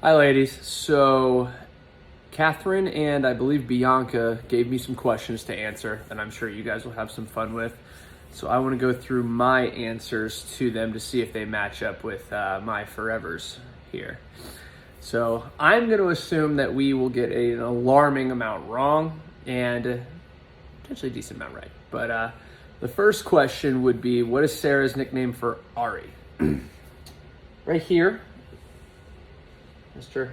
Hi, ladies. So, Catherine and I believe Bianca gave me some questions to answer that I'm sure you guys will have some fun with. So, I want to go through my answers to them to see if they match up with my forevers here. So, I'm going to assume that we will get an alarming amount wrong and potentially a decent amount right. But the first question would be, what is Sarah's nickname for Ari? Right here. Mr.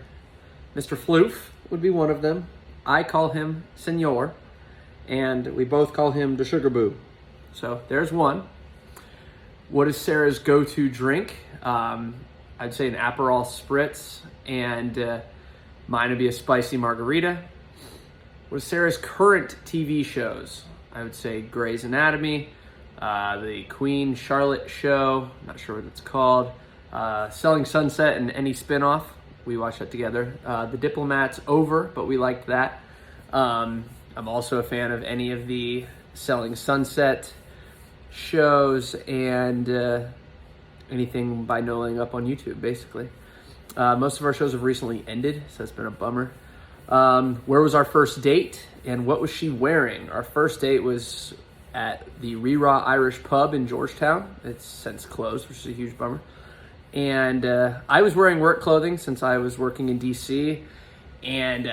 Floof would be one of them. I call him Senor, and we both call him the Sugar Boo. So there's one. What is Sarah's go-to drink? I'd say an Aperol Spritz, and mine would be a spicy margarita. What is Sarah's current TV shows? I would say Grey's Anatomy, the Queen Charlotte show, not sure what it's called, Selling Sunset and any spinoff. We watched that together. The Diplomat's over, but we liked that. I'm also a fan of any of the Selling Sunset shows and anything by Noling up on YouTube, basically. Most of our shows have recently ended, so it's been a bummer. Where was our first date, and what was she wearing? Our first date was at the Reraw Irish Pub in Georgetown. It's since closed, which is a huge bummer. And I was wearing work clothing since I was working in DC, and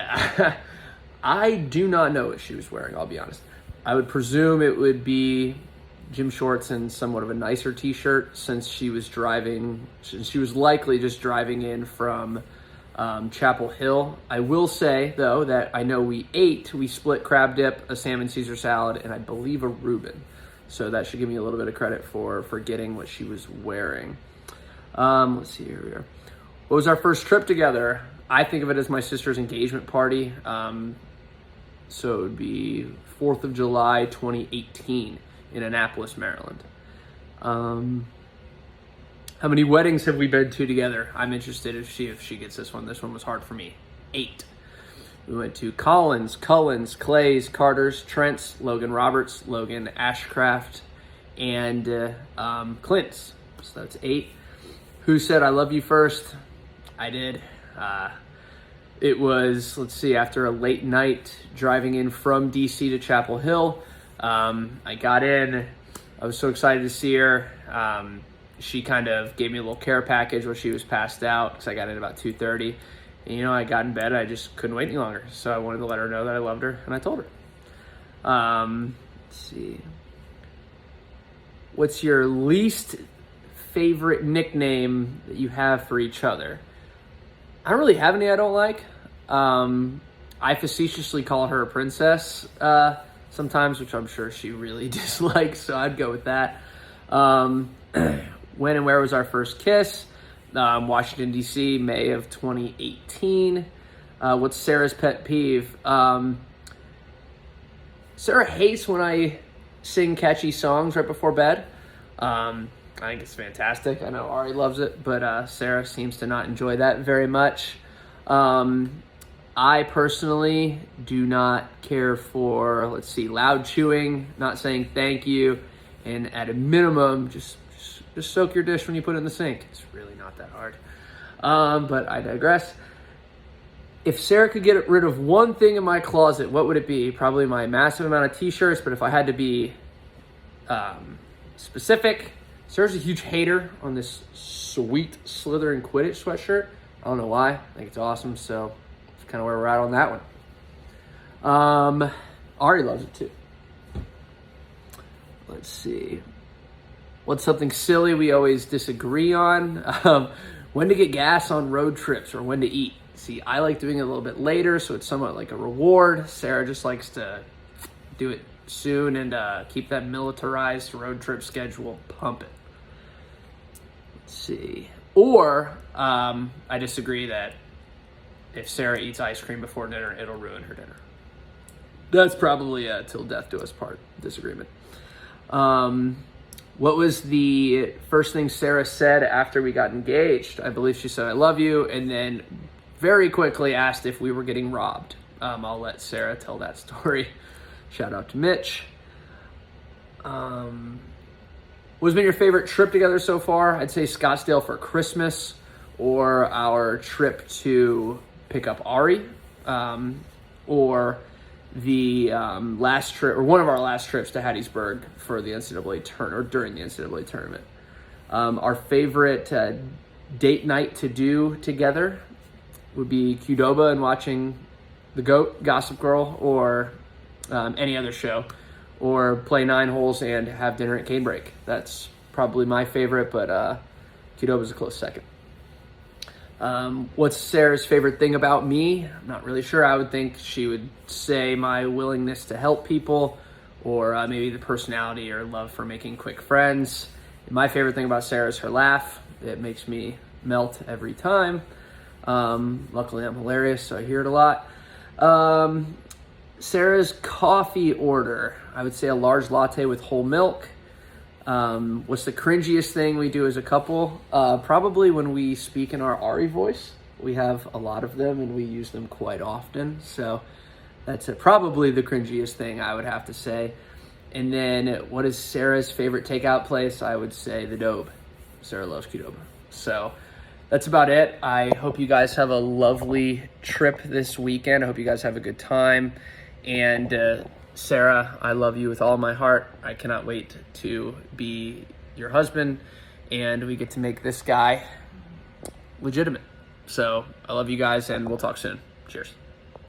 I do not know what she was wearing, I'll be honest. I would presume it would be gym shorts and somewhat of a nicer t-shirt, since she was likely just driving in from Chapel Hill. I will say, though, that I know we split crab dip, a salmon Caesar salad, and I believe a Reuben. So that should give me a little bit of credit for forgetting what she was wearing. Let's see, here we are. What was our first trip together? I think of it as my sister's engagement party. So it would be 4th of July, 2018 in Annapolis, Maryland. How many weddings have we been to together? I'm interested if she gets this one. This one was hard for me. 8. We went to Collins, Cullens, Clay's, Carter's, Trent's, Logan Roberts, Logan Ashcraft, and Clint's. So that's 8. Who said I love you first? I did. It was, after a late night driving in from DC to Chapel Hill. I got in. I was so excited to see her. She kind of gave me a little care package while she was passed out, because I got in about 2:30. And, I got in bed. I just couldn't wait any longer. So I wanted to let her know that I loved her, and I told her. Let's see. What's your least favorite nickname that you have for each other? I don't really have any I don't like. I facetiously call her a princess sometimes, which I'm sure she really dislikes, so I'd go with that. When and where was our first kiss? Washington, D.C., May of 2018. What's Sarah's pet peeve? Sarah hates when I sing catchy songs right before bed. I think it's fantastic. I know Ari loves it, but Sarah seems to not enjoy that very much. I personally do not care for, loud chewing, not saying thank you, and at a minimum, just soak your dish when you put it in the sink. It's really not that hard. But I digress. If Sarah could get rid of one thing in my closet, what would it be? Probably my massive amount of t-shirts, but if I had to be specific, Sarah's a huge hater on this sweet Slytherin Quidditch sweatshirt. I don't know why. I think it's awesome, so that's kind of where we're at on that one. Ari loves it too. Let's see. What's something silly we always disagree on? When to get gas on road trips or when to eat. See, I like doing it a little bit later, so it's somewhat like a reward. Sarah just likes to do it soon and keep that militarized road trip schedule pumping. Let's see. Or I disagree that if Sarah eats ice cream before dinner, it'll ruin her dinner. That's probably a till death do us part disagreement. What was the first thing Sarah said after we got engaged? I believe she said, I love you, and then very quickly asked if we were getting robbed. I'll let Sarah tell that story. Shout out to Mitch. What's been your favorite trip together so far? I'd say Scottsdale for Christmas, or our trip to pick up Ari, or the last trip, or one of our last trips to Hattiesburg for the NCAA tournament, or during the NCAA tournament. Our favorite date night to do together would be Qdoba and watching The GOAT, Gossip Girl, or any other show, or play 9 holes and have dinner at Canebrake. That's probably my favorite, but Qdoba's a close second. What's Sarah's favorite thing about me? I'm not really sure. I would think she would say my willingness to help people, or maybe the personality or love for making quick friends. And my favorite thing about Sarah is her laugh. It makes me melt every time. Luckily, I'm hilarious, so I hear it a lot. Sarah's coffee order, I would say a large latte with whole milk. What's the cringiest thing we do as a couple? Probably when we speak in our Ari voice. We have a lot of them and we use them quite often. So that's probably the cringiest thing I would have to say. And then what is Sarah's favorite takeout place? I would say the Dobe. Sarah loves Qdoba. So that's about it. I hope you guys have a lovely trip this weekend. I hope you guys have a good time. And Sarah, I love you with all my heart. I cannot wait to be your husband, and we get to make this guy legitimate. So I love you guys, and we'll talk soon. Cheers.